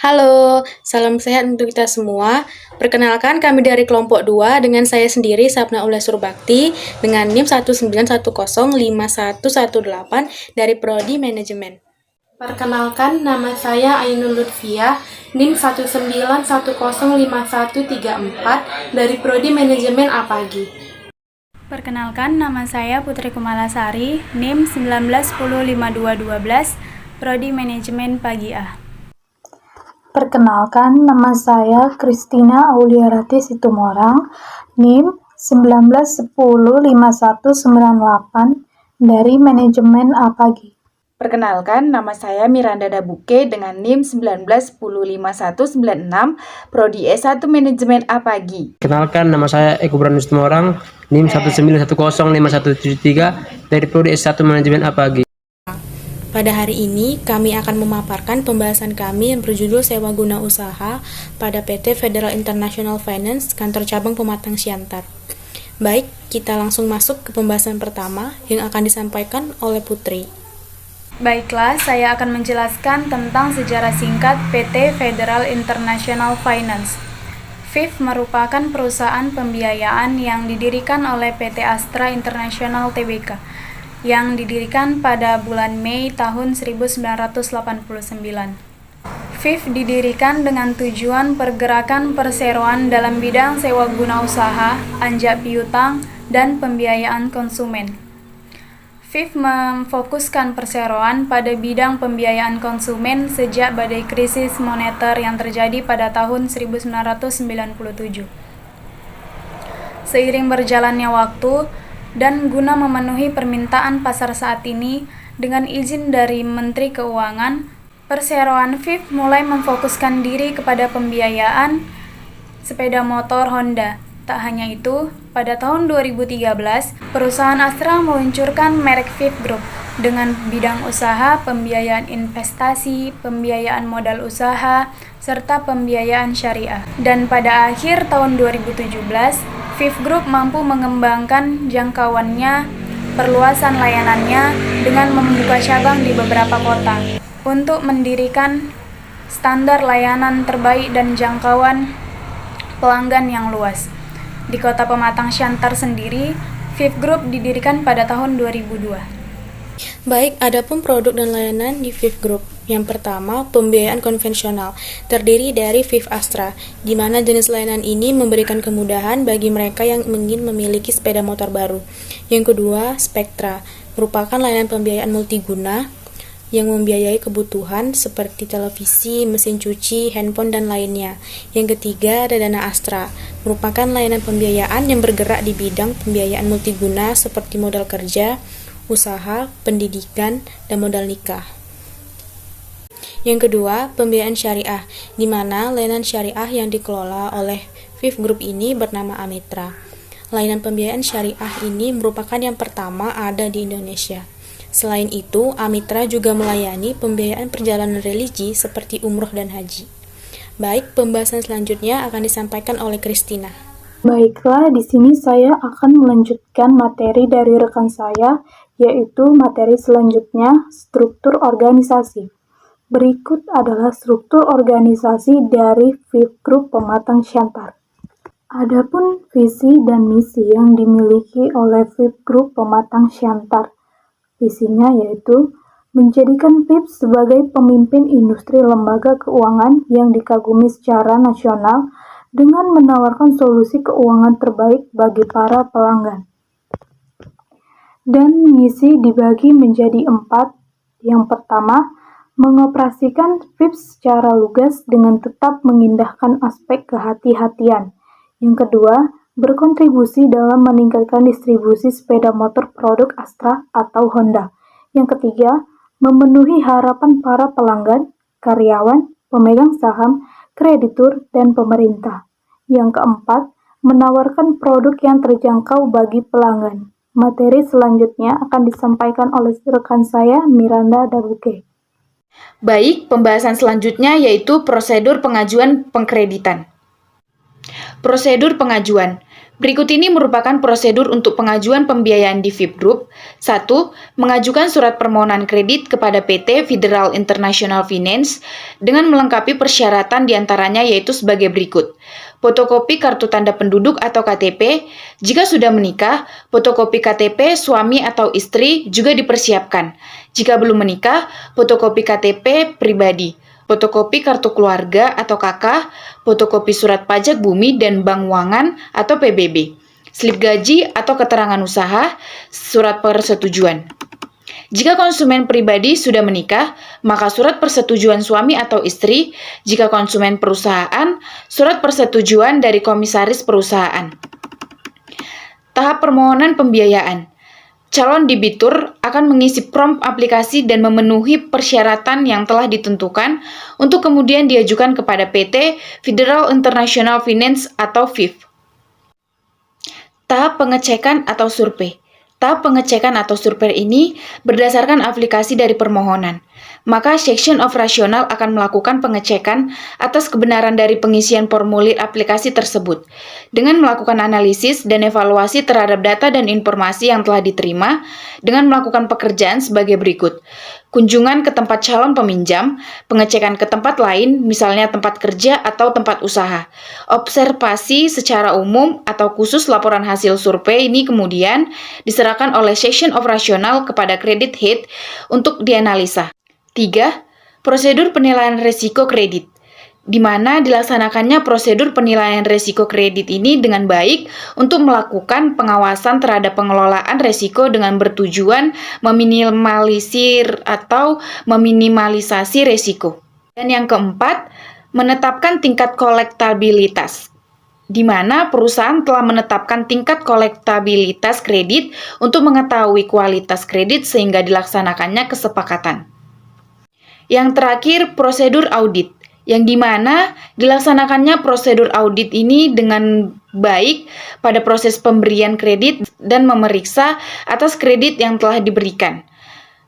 Halo, salam sehat untuk kita semua. Perkenalkan kami dari kelompok 2 dengan saya sendiri Sapna Ulla Surbakti dengan NIM 191051118 dari Prodi Manajemen. Perkenalkan nama saya Ainul Lutfiah, NIM 191051134 dari Prodi Manajemen Apagi. Perkenalkan, nama saya Putri Kumalasari, NIM 191052212, Prodi Manajemen Pagi A. Perkenalkan, nama saya Kristina Auliarati Situmorang, NIM 1910198 dari Manajemen Apagi. Perkenalkan, nama saya Miranda Dabuke dengan NIM 1915196, Prodi S1 Manajemen Apagi. Perkenalkan, nama saya Eko Brandus Situmorang, NIM 191015173 dari Prodi S1 Manajemen Apagi. Pada hari ini, kami akan memaparkan pembahasan kami yang berjudul Sewa Guna Usaha pada PT Federal International Finance, Kantor Cabang Pematang Siantar. Baik, kita langsung masuk ke pembahasan pertama yang akan disampaikan oleh Putri. Baiklah, saya akan menjelaskan tentang sejarah singkat PT Federal International Finance. FIF merupakan perusahaan pembiayaan yang didirikan oleh PT Astra International Tbk, yang didirikan pada bulan Mei tahun 1989. FIF didirikan dengan tujuan pergerakan perseroan dalam bidang sewa guna usaha, anjak piutang, dan pembiayaan konsumen. FIF memfokuskan perseroan pada bidang pembiayaan konsumen sejak badai krisis moneter yang terjadi pada tahun 1997. Seiring berjalannya waktu, dan guna memenuhi permintaan pasar saat ini, dengan izin dari Menteri Keuangan, perseroan FIF mulai memfokuskan diri kepada pembiayaan sepeda motor Honda. Tak hanya itu, pada tahun 2013, perusahaan Astra meluncurkan merek FIF Group dengan bidang usaha, pembiayaan investasi, pembiayaan modal usaha, serta pembiayaan syariah. Dan pada akhir tahun 2017, FIF Group mampu mengembangkan jangkauannya, perluasan layanannya dengan membuka cabang di beberapa kota untuk mendirikan standar layanan terbaik dan jangkauan pelanggan yang luas. Di Kota Pematang Siantar sendiri, FIF Group didirikan pada tahun 2002. Baik, adapun produk dan layanan di FIF Group. Yang pertama, pembiayaan konvensional, terdiri dari FIF Astra, di mana jenis layanan ini memberikan kemudahan bagi mereka yang ingin memiliki sepeda motor baru. Yang kedua, Spektra, merupakan layanan pembiayaan multiguna yang membiayai kebutuhan seperti televisi, mesin cuci, handphone, dan lainnya. Yang ketiga, ada Dana Astra, merupakan layanan pembiayaan yang bergerak di bidang pembiayaan multiguna seperti modal kerja, usaha, pendidikan, dan modal nikah. Yang kedua, pembiayaan syariah, di mana layanan syariah yang dikelola oleh FIF Group ini bernama Amitra. Layanan pembiayaan syariah ini merupakan yang pertama ada di Indonesia. Selain itu, Amitra juga melayani pembiayaan perjalanan religi seperti umroh dan haji. Baik, pembahasan selanjutnya akan disampaikan oleh Kristina. Baiklah, di sini saya akan melanjutkan materi dari rekan saya, yaitu materi selanjutnya, struktur organisasi. Berikut adalah struktur organisasi dari FIF Group Pematang Siantar. Adapun visi dan misi yang dimiliki oleh FIF Group Pematang Siantar, visinya yaitu menjadikan FIF sebagai pemimpin industri lembaga keuangan yang dikagumi secara nasional dengan menawarkan solusi keuangan terbaik bagi para pelanggan. Dan misi dibagi menjadi 4. Yang pertama, mengoperasikan FIF secara lugas dengan tetap mengindahkan aspek kehati-hatian. Yang kedua, berkontribusi dalam meningkatkan distribusi sepeda motor produk Astra atau Honda. Yang ketiga, memenuhi harapan para pelanggan, karyawan, pemegang saham, kreditur, dan pemerintah. Yang keempat, menawarkan produk yang terjangkau bagi pelanggan. Materi selanjutnya akan disampaikan oleh rekan saya, Miranda Dabuke. Baik, pembahasan selanjutnya yaitu prosedur pengajuan pengkreditan. Prosedur pengajuan. Berikut ini merupakan prosedur untuk pengajuan pembiayaan di VIP Group. 1. Mengajukan surat permohonan kredit kepada PT Federal International Finance dengan melengkapi persyaratan diantaranya yaitu sebagai berikut. Fotokopi kartu tanda penduduk atau KTP. Jika sudah menikah, fotokopi KTP suami atau istri juga dipersiapkan. Jika belum menikah, fotokopi KTP pribadi. Fotokopi kartu keluarga atau KK, fotokopi surat pajak bumi dan bank uangan atau PBB, slip gaji atau keterangan usaha, surat persetujuan. Jika konsumen pribadi sudah menikah, maka surat persetujuan suami atau istri. Jika konsumen perusahaan, surat persetujuan dari komisaris perusahaan. Tahap permohonan pembiayaan. Calon debitur akan mengisi prompt aplikasi dan memenuhi persyaratan yang telah ditentukan untuk kemudian diajukan kepada PT Federal International Finance atau FIF. Tahap pengecekan atau survei. Tahap pengecekan atau survei ini berdasarkan aplikasi dari permohonan. Maka Section Operasional akan melakukan pengecekan atas kebenaran dari pengisian formulir aplikasi tersebut dengan melakukan analisis dan evaluasi terhadap data dan informasi yang telah diterima dengan melakukan pekerjaan sebagai berikut. Kunjungan ke tempat calon peminjam, pengecekan ke tempat lain, misalnya tempat kerja atau tempat usaha. Observasi secara umum atau khusus laporan hasil survei ini kemudian diserahkan oleh Section Operasional kepada Credit Head untuk dianalisa. 3. Prosedur penilaian risiko kredit, di mana dilaksanakannya prosedur penilaian risiko kredit ini dengan baik untuk melakukan pengawasan terhadap pengelolaan risiko dengan bertujuan meminimalisir atau meminimalisasi risiko. Dan yang keempat, menetapkan tingkat kolektabilitas, di mana perusahaan telah menetapkan tingkat kolektabilitas kredit untuk mengetahui kualitas kredit sehingga dilaksanakannya kesepakatan. Yang terakhir, prosedur audit, yang dimana dilaksanakannya prosedur audit ini dengan baik pada proses pemberian kredit dan memeriksa atas kredit yang telah diberikan.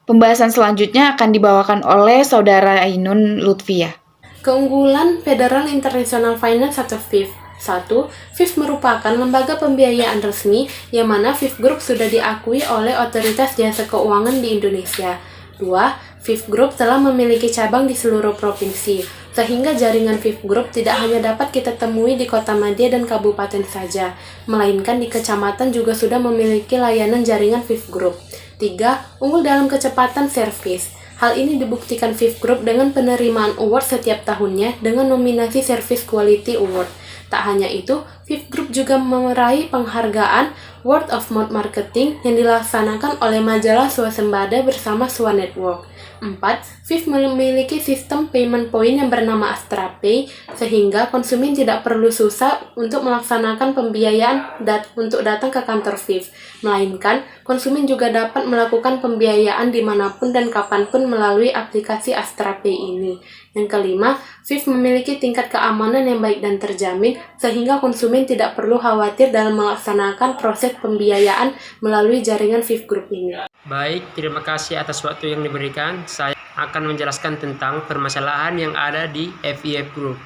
Pembahasan selanjutnya akan dibawakan oleh Saudara Ainun Lutfia. Keunggulan Federal International Finance atau FIF. 1. FIF merupakan lembaga pembiayaan resmi yang mana FIF Group sudah diakui oleh Otoritas Jasa Keuangan di Indonesia. 2. FIF Group telah memiliki cabang di seluruh provinsi, sehingga jaringan FIF Group tidak hanya dapat kita temui di Kota Madia dan Kabupaten saja, melainkan di kecamatan juga sudah memiliki layanan jaringan FIF Group. 3. Unggul dalam kecepatan servis. Hal ini dibuktikan FIF Group dengan penerimaan award setiap tahunnya dengan nominasi Service Quality Award. Tak hanya itu, FIF Group juga meraih penghargaan Word of Mouth Marketing yang dilaksanakan oleh majalah Swasembada bersama Swa Network. 4. FIF memiliki sistem payment point yang bernama AstraPay, sehingga konsumen tidak perlu susah untuk melaksanakan pembiayaan untuk datang ke kantor FIF, melainkan konsumen juga dapat melakukan pembiayaan dimanapun dan kapanpun melalui aplikasi AstraPay ini. Yang kelima, FIF memiliki tingkat keamanan yang baik dan terjamin, sehingga konsumen tidak perlu khawatir dalam melaksanakan proses pembiayaan melalui jaringan FIF Group ini. Baik, terima kasih atas waktu yang diberikan. Saya akan menjelaskan tentang permasalahan yang ada di FIF Group.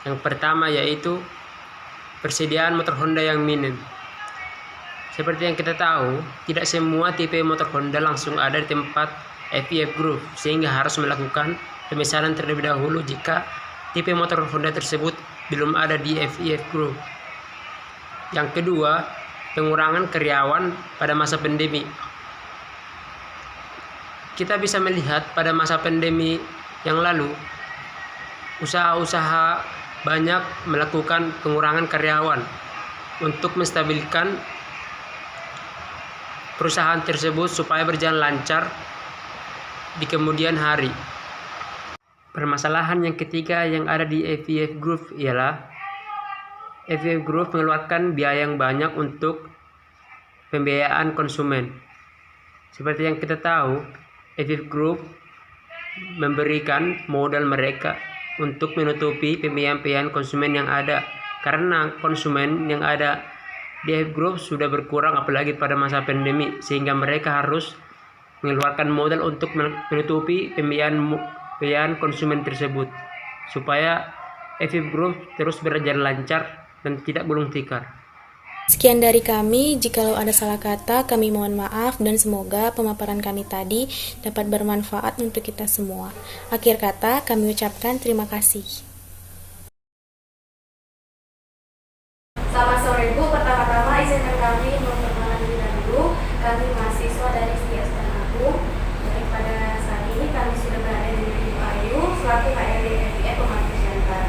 Yang pertama yaitu persediaan motor Honda yang minim. Seperti yang kita tahu, tidak semua tipe motor Honda langsung ada di tempat FIF Group, sehingga harus melakukan pemesanan terlebih dahulu jika tipe motor Honda tersebut belum ada di FIF Group. Yang kedua, pengurangan karyawan pada masa pandemi. Kita bisa melihat pada masa pandemi yang lalu, usaha-usaha banyak melakukan pengurangan karyawan untuk menstabilkan perusahaan tersebut supaya berjalan lancar di kemudian hari. Permasalahan yang ketiga yang ada di FIF Group ialah FIF Group mengeluarkan biaya yang banyak untuk pembiayaan konsumen. Seperti yang kita tahu, FIF Group memberikan modal mereka untuk menutupi pembiayaan konsumen yang ada, karena konsumen yang ada di FIF Group sudah berkurang apalagi pada masa pandemi, sehingga mereka harus mengeluarkan modal untuk menutupi pembiayaan konsumen tersebut supaya FIF Group terus berjalan lancar dan tidak gulung tikar. Sekian dari kami, jikalau ada salah kata, kami mohon maaf dan semoga pemaparan kami tadi dapat bermanfaat untuk kita semua. Akhir kata, kami ucapkan terima kasih. Selamat sore Bu, pertama-tama izinkan kami memperkenalkan diri dahulu. Kami mahasiswa dari STIA Sultan Agung. Pada saat ini kami sudah berada di Ibu Ayu selaku HRD FIF Pemandu Center.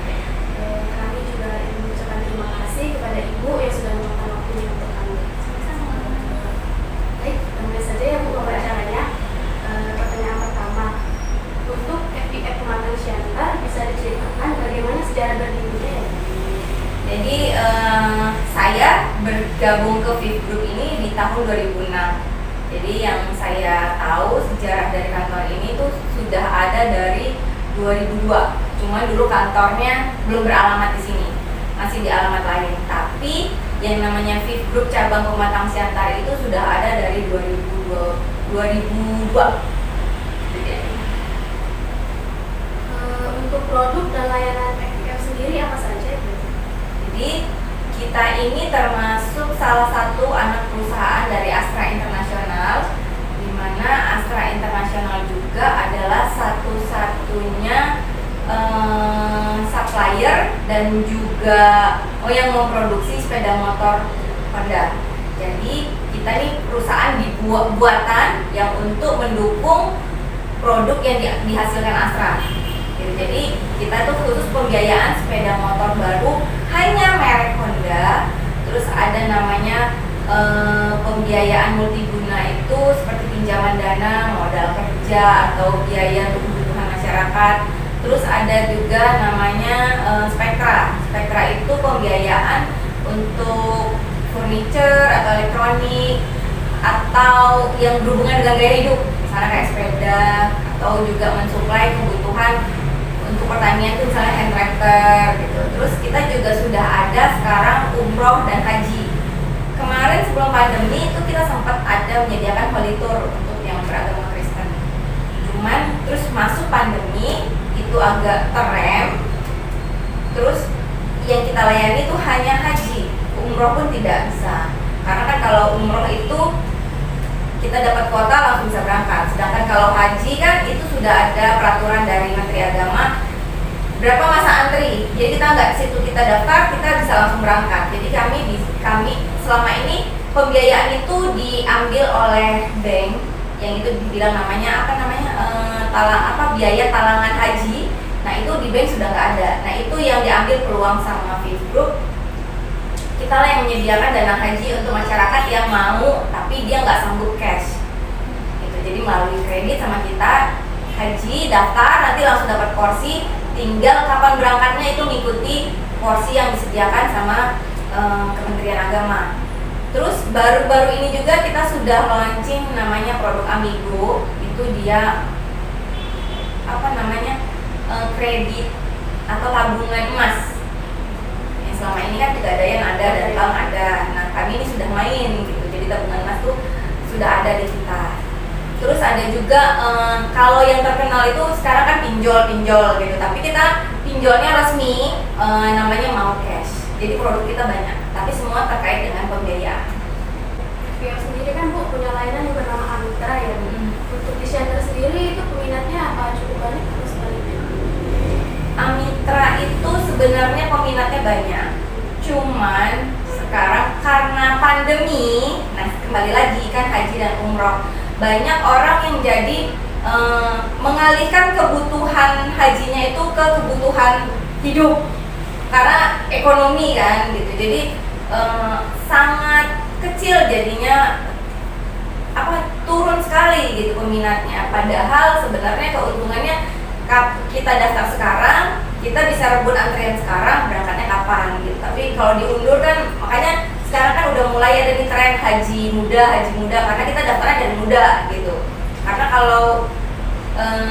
Kami juga ingin mengucapkan terima kasih kepada Ibu yang sudah meluangkan waktunya untuk kami. Baik, mulai saja ya Bu pembelajarannya. Pertanyaan pertama, untuk FIF Pemandu Center bisa diceritakan bagaimana sejarah berdirinya ya? Jadi saya bergabung ke FIF Group ini di tahun 2006. Jadi yang saya tahu sejarah dari kantor ini tuh sudah ada dari 2002. Cuma dulu kantornya belum beralamat di sini, masih di alamat lain. Tapi yang namanya FIF Group cabang Pematang Siantar itu sudah ada dari 2002. Untuk produk dan layanan FIF sendiri apa saja? Jadi kita ini termasuk salah satu anak perusahaan dari Astra International, di mana Astra International juga adalah satu-satunya supplier dan juga yang memproduksi sepeda motor Honda. Jadi kita ini perusahaan buatan yang untuk mendukung produk yang dihasilkan Astra. Jadi kita tuh khusus pembiayaan sepeda motor baru hanya merek Honda. Terus ada namanya pembiayaan multiguna itu seperti pinjaman dana, modal kerja atau biaya untuk kebutuhan masyarakat. Terus ada juga namanya Spektra. Spektra itu pembiayaan untuk furniture atau elektronik atau yang berhubungan dengan gaya hidup, misalnya kayak sepeda, atau juga mensuplai kebutuhan untuk pertanian itu misalnya hand tractor gitu. Terus kita juga sudah ada sekarang umroh dan haji. Kemarin sebelum pandemi itu kita sempat ada menyediakan holy tour untuk yang beragama Kristen. Cuman terus masuk pandemi itu agak terrem. Terus yang kita layani itu hanya haji, umroh pun tidak bisa. Karena kan kalau umroh itu kita dapat kuota langsung bisa berangkat. Sedangkan kalau haji kan itu sudah ada peraturan dari Menteri Agama berapa masa antri. Jadi kita nggak situ kita daftar, kita bisa langsung berangkat. Jadi kami selama ini pembiayaan itu diambil oleh bank yang itu dibilang namanya biaya talangan haji. Nah itu di bank sudah nggak ada. Nah itu yang diambil peluang sama FIF Group. Kita lah yang menyediakan dana haji untuk masyarakat yang mau tapi dia nggak sanggup cash. Jadi melalui kredit sama kita haji, daftar, nanti langsung dapat porsi. Tinggal kapan berangkatnya itu mengikuti porsi yang disediakan sama Kementerian Agama. Terus baru-baru ini juga kita sudah launching namanya produk Amigo. Itu dia kredit atau tabungan emas. Selama ini kan Pegadaian ada dan bank ada. Nah kami ini sudah main gitu, jadi tabungan emas tuh sudah ada di kita. Terus ada juga kalau yang terkenal itu sekarang kan pinjol gitu, tapi kita pinjolnya resmi, namanya mau cash. Jadi produk kita banyak, tapi semua terkait dengan pembiayaan. FIF sendiri kan Bu punya layanan yang bernama Amitra ya. Untuk di center sendiri itu peminatnya apa, cukup banyak atau sebaliknya? Amitra itu sebenarnya peminatnya banyak, cuman sekarang karena pandemi, nah kembali lagi kan haji dan umroh, banyak orang yang jadi mengalihkan kebutuhan hajinya itu ke kebutuhan hidup karena ekonomi kan gitu. Jadi sangat kecil jadinya turun sekali gitu peminatnya. Padahal sebenarnya keuntungannya kita daftar sekarang, kita bisa rebut antrian sekarang, berangkatnya kapan gitu. Tapi kalau diundur kan, makanya sekarang kan udah mulai ada nih tren haji muda karena kita daftarnya dari muda gitu. Karena kalau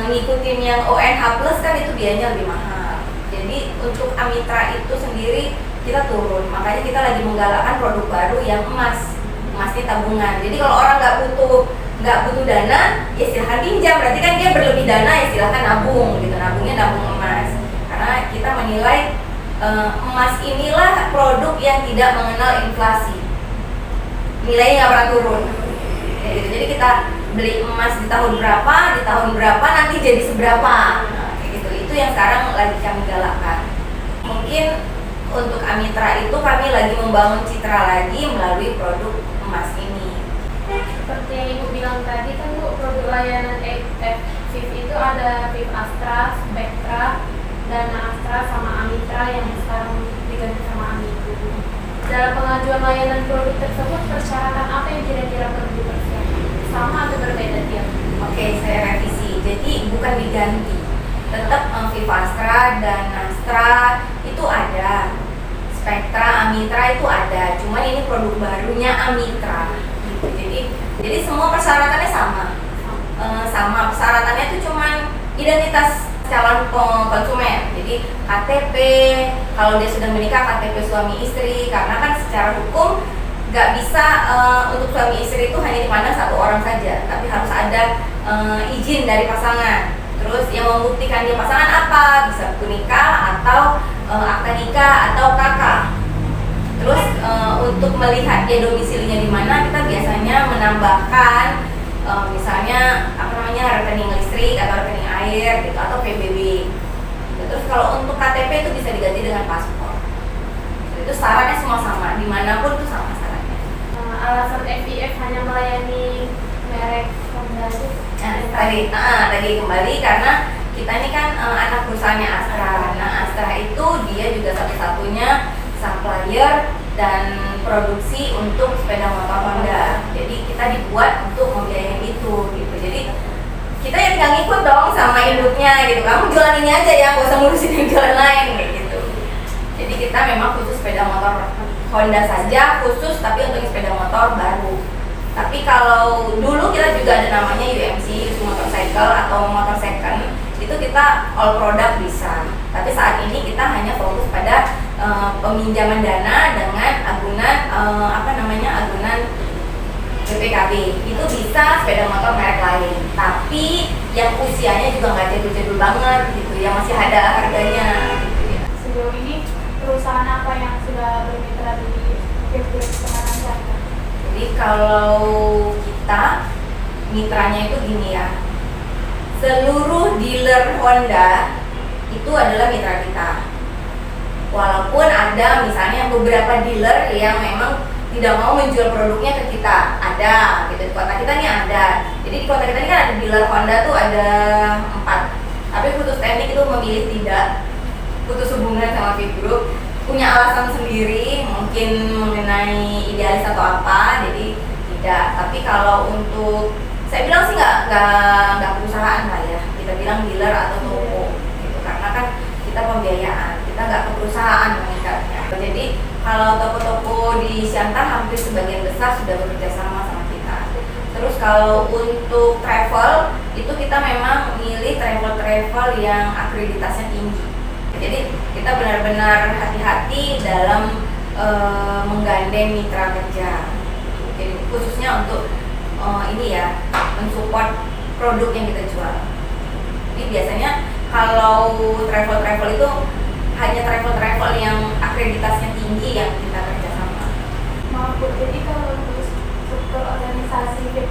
ngikutin yang ONH plus kan itu biayanya lebih mahal. Jadi untuk Amitra itu sendiri kita turun, makanya kita lagi menggalakkan produk baru yang emasnya tabungan. Jadi kalau orang nggak butuh dana, ya silahkan pinjam. Berarti kan dia berlebih dana, ya silahkan nabung gitu. Nabungnya nabung emas. Karena kita menilai emas inilah produk yang tidak mengenal inflasi. nilainya nggak pernah turun. Kayak gitu. Jadi kita beli emas di tahun berapa nanti jadi seberapa. Nah, kayak gitu. Itu yang sekarang lagi kami galakkan. Mungkin untuk Amitra itu kami lagi membangun citra lagi melalui produk emas ini. Seperti yang Ibu bilang tadi kan Bu, produk layanan FIF itu ada FIF Astra, Spectra, Dana Astra sama Amitra yang sekarang diganti sama Amigo. Dalam pengajuan layanan produk tersebut persyaratan apa yang kira-kira perlu dipersiapkan? Sama atau berbeda tiap? Oke, saya revisi. Jadi bukan diganti. Tetap FIF Astra dan Astra itu ada. Spectra, Amitra itu ada. Cuman ini produk barunya Amitra. Gitu. Jadi semua persyaratannya sama. Sama persyaratannya itu cuman identitas calon konsumen. Jadi KTP, kalau dia sudah menikah KTP suami istri, karena kan secara hukum nggak bisa untuk suami istri itu hanya dipandang satu orang saja, tapi harus ada izin dari pasangan. Terus yang membuktikan dia pasangan apa? Bisa buku nikah atau akta nikah atau KK. Terus untuk melihat dia domisilinya di mana, kita biasanya menambahkan misalnya rekening listrik atau rekening air gitu, atau PBB. Terus kalau untuk KTP itu bisa diganti dengan paspor. Itu syaratnya semua sama, dimanapun itu sama syaratnya. Alasan FIF hanya melayani merek Honda itu? Tadi kembali karena kita ini kan anak perusahaannya Astra. Nah, Astra itu dia juga satu-satunya supplier dan produksi untuk sepeda motor Honda. Jadi kita dibuat untuk membiayai itu gitu. Jadi kita ya tinggal ngikut dong sama induknya gitu. Kamu jualan ini aja ya, gak usah ngurusin yang jualan lain kayak gitu. Jadi kita memang khusus sepeda motor Honda saja, khusus tapi untuk sepeda motor baru. Tapi kalau dulu kita juga ada namanya UMC, Used Motorcycle atau motor second, itu kita all product bisa. Tapi saat ini kita hanya fokus pada peminjaman dana dengan agunan agunan BPKB. Itu bisa sepeda motor merek lain. Tapi yang usianya juga nggak jadul-jadul banget gitu, yang masih ada harganya. Sejauh ini perusahaan apa yang sudah bermitra di Group Semarang Jaya? Jadi kalau kita mitranya itu gini ya, seluruh dealer Honda itu adalah mitra kita. Walaupun ada misalnya beberapa dealer yang memang tidak mau menjual produknya ke kita, ada gitu, di kota kita nih ada. Jadi di kota kita ini kan ada dealer Honda tuh ada 4. Tapi Putus Teknik itu memilih tidak putus hubungan sama FIF Group, punya alasan sendiri, mungkin mengenai idealis atau apa, jadi tidak. Tapi kalau untuk, saya bilang sih nggak perusahaan lah ya, kita bilang dealer atau toko gitu, karena kan kita pembiayaan, kita nggak ke perusahaan mengikatnya. Jadi kalau toko-toko di Siantar hampir sebagian besar sudah bekerja sama kita. Terus kalau untuk travel itu kita memang milih travel yang akreditasnya tinggi. Jadi kita benar-benar hati-hati dalam menggandeng mitra kerja. Jadi khususnya untuk mensupport produk yang kita jual. Jadi biasanya kalau travel itu hanya travel yang akreditasnya tinggi yang kita kerjasama. Maaf Bu, jadi kalau untuk struktur organisasi FIF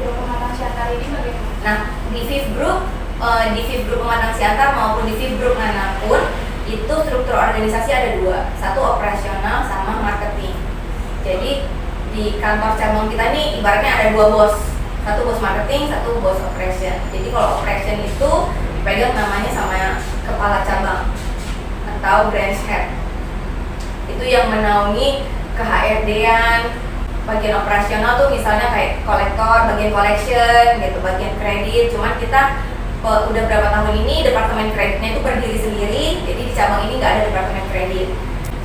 Group Pematang Siantar ini bagaimana? Nah, di FIF Group Pematang Siantar maupun di FIF Group manapun itu struktur organisasi ada 2, satu operasional sama marketing. Jadi di kantor cabang kita ini ibaratnya ada 2 bos, satu bos marketing, satu bos operation. Jadi kalau operation itu dipegang namanya sama kepala cabang atau branch head. Itu yang menaungi ke HRD-an, bagian operasional tuh misalnya kayak kolektor, bagian collection gitu, bagian kredit. Cuman kita udah berapa tahun ini departemen kreditnya itu berdiri sendiri, jadi di cabang ini nggak ada departemen kredit.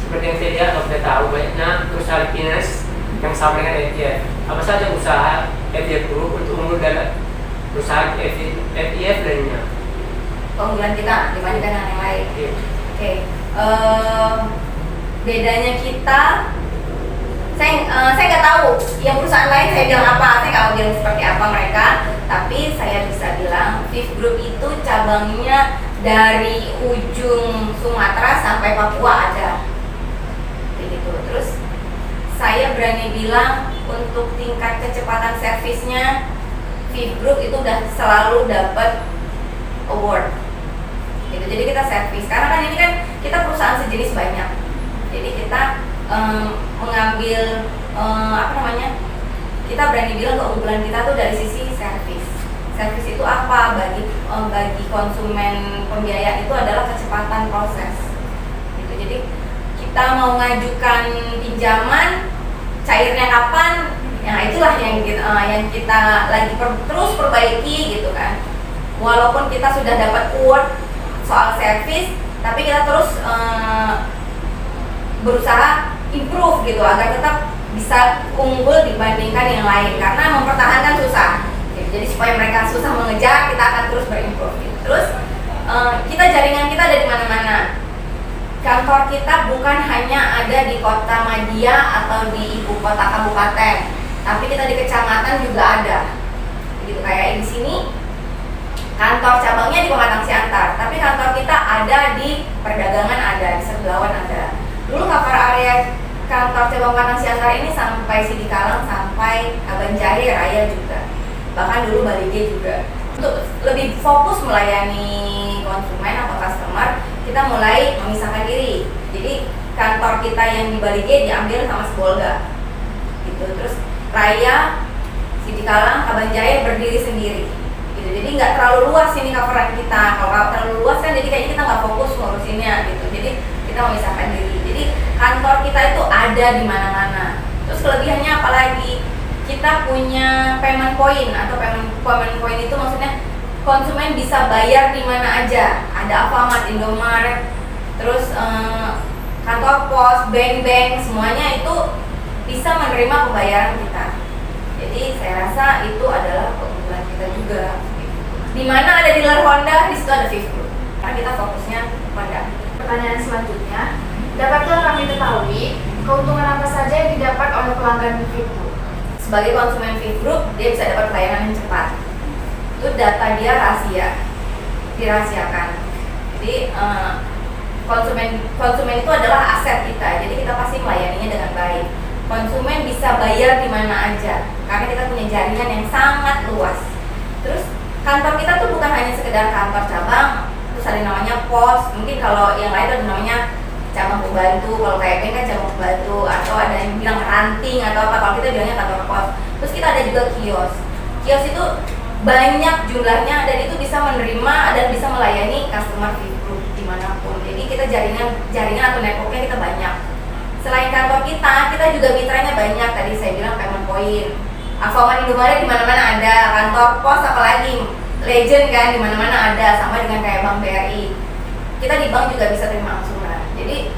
Seperti yang saya lihat, sudah tahu banyaknya perusahaan finance yang sama dengan FIF. Apa saja usaha FIF Group untuk mengundang perusahaan FIF lainnya? Keunggulan kita dibandingkan dengan yang lain. Oke. Bedanya kita, saya nggak tahu yang perusahaan lain saya bilang apa, saya nggak mau bilang seperti apa mereka, tapi saya bisa bilang FIF Group itu cabangnya dari ujung Sumatera sampai Papua ada, begitu. Terus saya berani bilang untuk tingkat kecepatan servisnya Fifth Group itu udah selalu dapat award gitu. Jadi kita servis karena kan ini kan kita perusahaan sejenis banyak, jadi kita mengambil kita berani bilang keunggulan kita tuh dari sisi servis. Servis itu apa? Bagi konsumen pembiayaan itu adalah kecepatan proses gitu. Jadi kita mau ngajukan pinjaman, cairnya kapan, ya itulah yang kita lagi terus perbaiki gitu kan. Walaupun kita sudah dapat award soal servis, tapi kita terus berusaha improve gitu agar tetap bisa unggul dibandingkan yang lain, karena mempertahankan susah gitu. Jadi supaya mereka susah mengejar, kita akan terus berimprove gitu. Terus jaringan kita ada di mana-mana. Kantor kita bukan hanya ada di kota Madia atau di ibu kota kabupaten, tapi kita di kecamatan juga ada gitu. Kayak di sini kantor cabangnya di Pematang Siantar, tapi kantor kita ada di perdagangan, ada di Serblawan, ada. Dulu cover area kantor cabang Pematang Siantar ini sampai Sidikalang, sampai Abanjaya Raya juga, bahkan dulu Bali G juga. Untuk lebih fokus melayani konsumen atau customer, kita mulai memisahkan diri. Jadi kantor kita yang di Bali G diambil sama Sebolga gitu. Terus Raya, Sidikalang, Abanjaya berdiri sendiri gitu. Jadi nggak terlalu luas ini coveran kita. Kalau terlalu luas kan jadi kayaknya kita nggak fokus ngurusinnya gitu. Jadi kita memisahkan diri. Jadi kantor kita itu ada di mana-mana. Terus kelebihannya apalagi? Kita punya payment point atau payment point itu maksudnya konsumen bisa bayar di mana aja. Ada Alfamart, Indomaret, terus kantor pos, bank semuanya itu bisa menerima pembayaran kita. Jadi saya rasa itu adalah keunggulan kita juga. Di mana ada dealer Honda, di situ ada Fifth Group. Karena kita fokusnya Honda. Pertanyaan selanjutnya, dapatkah kami ketahui keuntungan apa saja yang didapat oleh pelanggan Fifth Group? Sebagai konsumen Fifth Group, dia bisa dapat pelayanan yang cepat. Itu data dia dirahasiakan. Jadi konsumen itu adalah aset kita. Jadi kita pasti melayaninya dengan baik. Konsumen bisa bayar di mana aja karena kita punya jaringan yang sangat luas. Terus kantor kita tuh bukan hanya sekedar kantor cabang, terus ada namanya pos. Mungkin kalau yang lain ada namanya cabang pembantu, kalau kayak bank kan cabang pembantu, atau ada yang bilang ranting atau apa, kalau kita bilangnya kantor pos. Terus kita ada juga kios. Kios itu banyak jumlahnya dan itu bisa menerima dan bisa melayani customer Fifth Group dimanapun. Jadi kita jaringan atau networknya kita banyak. Selain kantor kita juga mitranya banyak. Tadi saya bilang payment point, Alfamart, Indomaret di mana-mana ada, kantor pos apalagi Legend kan di mana-mana ada, sama dengan kayak Bank BRI. Kita di bank juga bisa terima angsuran. Jadi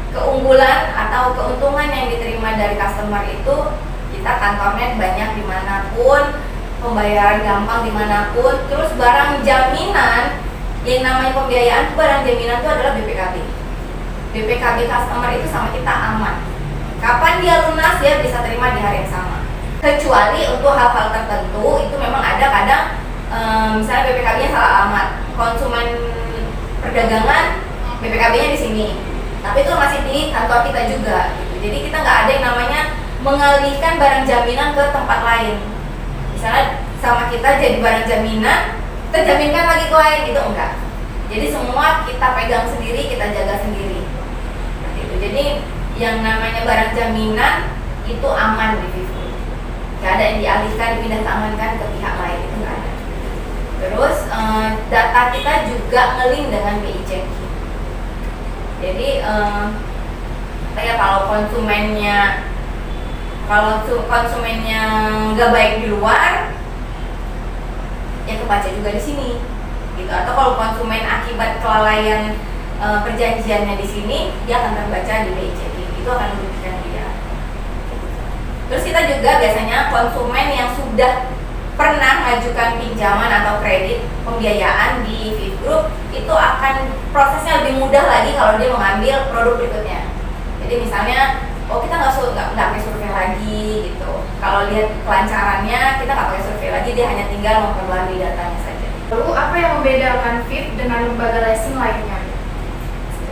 keunggulan atau keuntungan yang diterima dari customer itu kita kantornya banyak dimanapun, pembayaran gampang dimanapun, terus barang jaminan yang namanya pembiayaan, barang jaminan itu adalah BPKB. BPKB customer itu sama kita aman. Kapan dia lunas, dia bisa terima di hari yang sama. Kecuali untuk hal-hal tertentu itu memang ada kadang misalnya BPKB-nya salah alamat, konsumen perdagangan BPKB-nya di sini, tapi itu masih di kantor kita juga gitu. Jadi kita nggak ada yang namanya mengalihkan barang jaminan ke tempat lain. Misalnya sama kita jadi barang jaminan, kita jaminkan lagi ke lain, itu enggak. Jadi semua kita pegang sendiri, kita jaga sendiri. Seperti itu. Jadi yang namanya barang jaminan itu aman di Fifth Group. Nggak ada yang dialihkan, dipindah tangankan ke pihak lain, itu nggak ada. Terus data kita juga nge-link dengan BI Checking. Jadi kayak kalau konsumennya nggak baik di luar, ya kebaca juga di sini, gitu. Atau kalau konsumen akibat kelalaian perjanjiannya di sini, dia akan terbaca di BI Checking. Itu akan merugikan dia. Terus kita juga biasanya konsumen yang sudah pernah mengajukan pinjaman atau kredit pembiayaan di Fifth Group itu akan prosesnya lebih mudah lagi kalau dia mengambil produk berikutnya. Jadi misalnya, kita nggak pakai survei lagi gitu. Kalau lihat kelancarannya, kita nggak pakai survei lagi, dia hanya tinggal memperbarui datanya saja. Lalu apa yang membedakan Fifth dengan lembaga leasing lainnya?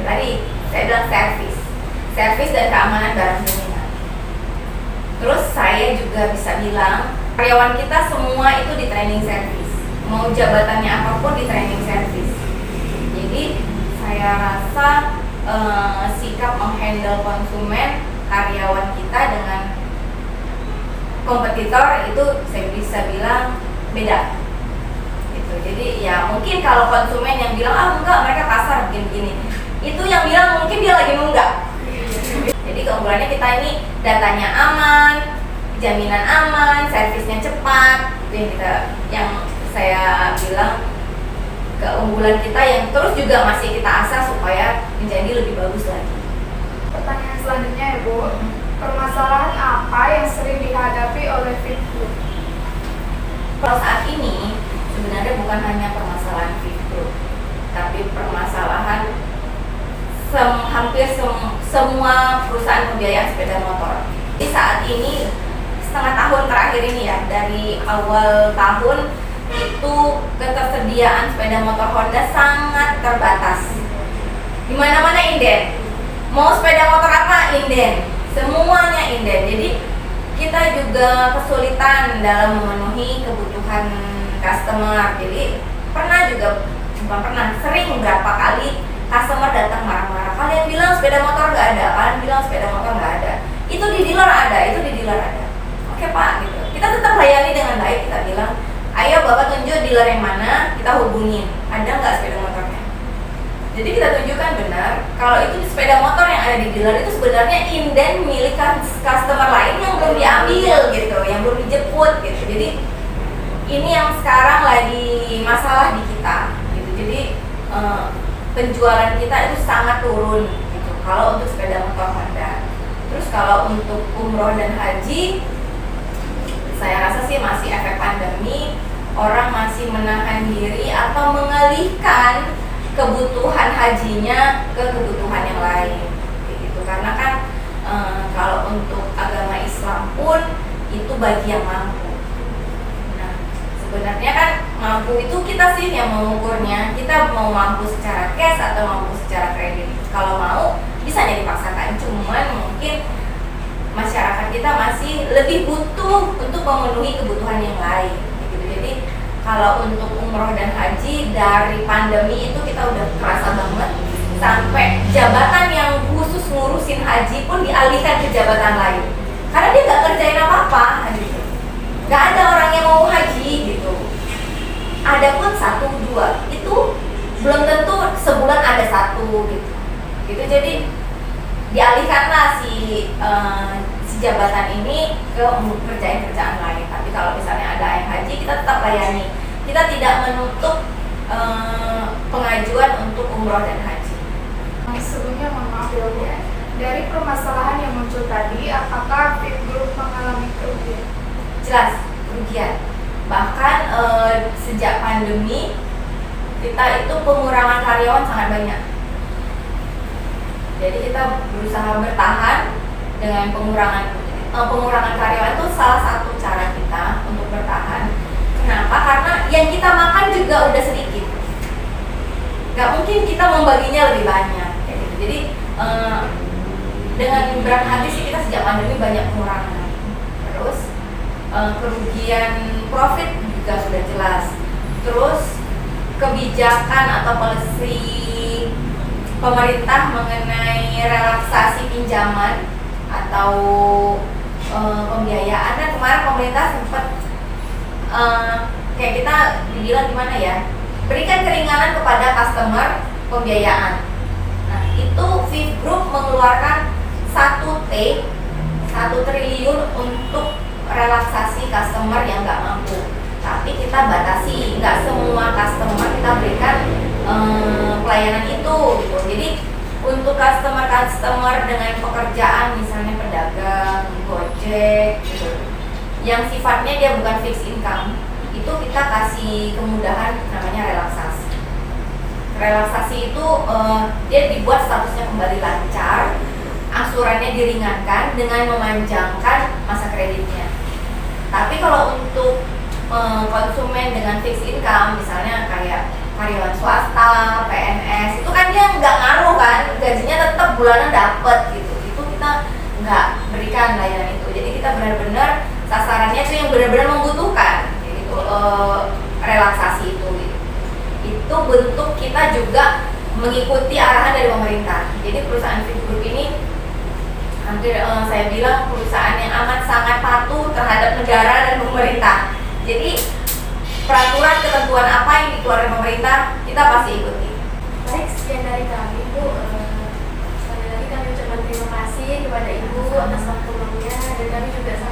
Tadi saya bilang servis dan keamanan barang jaminan. Terus saya juga bisa bilang karyawan kita semua itu di training service, mau jabatannya apapun di training service. Jadi saya rasa sikap menghandle konsumen karyawan kita dengan kompetitor itu saya bisa bilang beda gitu. Jadi ya mungkin kalau konsumen yang bilang enggak mereka kasar begini-begini, itu yang bilang mungkin dia lagi nunggak. Jadi keunggulannya kita ini datanya aman, jaminan aman, servisnya cepat. Itu yang saya bilang keunggulan kita yang terus juga masih kita asah supaya menjadi lebih bagus lagi. Pertanyaan selanjutnya ya Bu, permasalahan apa yang sering dihadapi oleh VIP Group? Kalau saat ini sebenarnya bukan hanya permasalahan VIP Group, tapi permasalahan hampir semua perusahaan pembiayaan sepeda motor. Di saat ini setengah tahun terakhir ini ya, dari awal tahun itu ketersediaan sepeda motor Honda sangat terbatas. Di mana-mana inden. Mau sepeda motor apa inden, semuanya inden. Jadi kita juga kesulitan dalam memenuhi kebutuhan customer. Jadi sering berapa kali customer datang marah-marah. Kalian bilang sepeda motor nggak ada, kalian bilang sepeda motor nggak ada. Itu di dealer ada, itu di dealer ada. Oke Pak, gitu. Kita tetap layani dengan baik. Kita bilang, ayo Bapak tunjuk dealer yang mana, kita hubungin. Ada nggak sepeda motornya? Jadi kita tunjukkan benar kalau itu sepeda motor yang ada di dealer itu sebenarnya inden milik customer lain yang belum diambil gitu, yang belum dijemput gitu. Jadi ini yang sekarang lagi masalah di kita gitu. Jadi penjualan kita itu sangat turun gitu kalau untuk sepeda motor Honda. Terus kalau untuk umroh dan haji, saya rasa sih masih efek pandemi, orang masih menahan diri atau mengalihkan kebutuhan hajinya ke kebutuhan yang lain gitu. Karena kan kalau untuk agama Islam pun itu bagi yang mampu. Nah, sebenarnya kan mampu itu kita sih yang mengukurnya. Kita mau mampu secara cash atau mampu secara kredit. Kalau mau bisa jadi dipaksakan, cuman mungkin masyarakat kita masih lebih butuh untuk memenuhi kebutuhan yang lain gitu. Jadi kalau untuk umroh dan haji dari pandemi itu kita udah kerasa banget, sampai jabatan yang khusus ngurusin haji pun dialihkan ke jabatan lain karena dia nggak kerjain apa-apa gitu. Nggak ada orang yang mau haji gitu. Ada pun 1-2 itu belum tentu sebulan ada 1 gitu. Jadi dialihkanlah si jabatan ini ke kerjaan lain. Tapi kalau misalnya ada yang haji, kita tetap layani. Kita tidak menutup pengajuan untuk umroh dan haji. Sebelumnya mohon maaf ya Bu, dari permasalahan yang muncul tadi, apakah VIP Group mengalami kerugian? Jelas kerugian. Bahkan sejak pandemi kita itu pengurangan karyawan sangat banyak. Jadi kita berusaha bertahan dengan pengurangan karyawan itu salah satu cara kita untuk bertahan. Kenapa? Karena yang kita makan juga udah sedikit. Gak mungkin kita membaginya lebih banyak. Jadi dengan berat hati sih kita sejak pandemi banyak pengurangan. Terus kerugian profit juga sudah jelas. Terus kebijakan atau policy pemerintah mengenai relaksasi pinjaman atau pembiayaan, dan kemarin pemerintah sempat kayak kita dibilang gimana ya, berikan keringanan kepada customer pembiayaan. Nah itu VIP Group mengeluarkan 1 triliun untuk relaksasi customer yang nggak mampu. Tapi kita batasi, nggak semua customer kita berikan pelayanan itu gitu. Jadi untuk customer dengan pekerjaan misalnya pedagang, Gojek gitu, yang sifatnya dia bukan fixed income, itu kita kasih kemudahan namanya relaksasi. Relaksasi itu dia dibuat statusnya kembali lancar, angsurannya diringankan dengan memanjangkan masa kreditnya. Tapi kalau untuk konsumen dengan fixed income, misalnya kayak karyawan swasta, PNS, itu kan dia nggak ngaruh kan, gajinya tetap bulanan dapat gitu. Itu kita nggak berikan layanan itu. Jadi kita benar-benar sasarannya itu yang benar-benar membutuhkan gitu, relaksasi itu gitu. Itu bentuk kita juga mengikuti arahan dari pemerintah. Jadi perusahaan VIP Group ini hampir saya bilang perusahaan yang amat sangat patuh terhadap negara dan pemerintah. Jadi peraturan ketentuan apa yang dikeluarkan pemerintah kita pasti ikuti. Baik, sekian dari kami Bu. Sekali lagi kami ucapkan terima kasih kepada Ibu atas waktu luangnya, dan kami juga sangat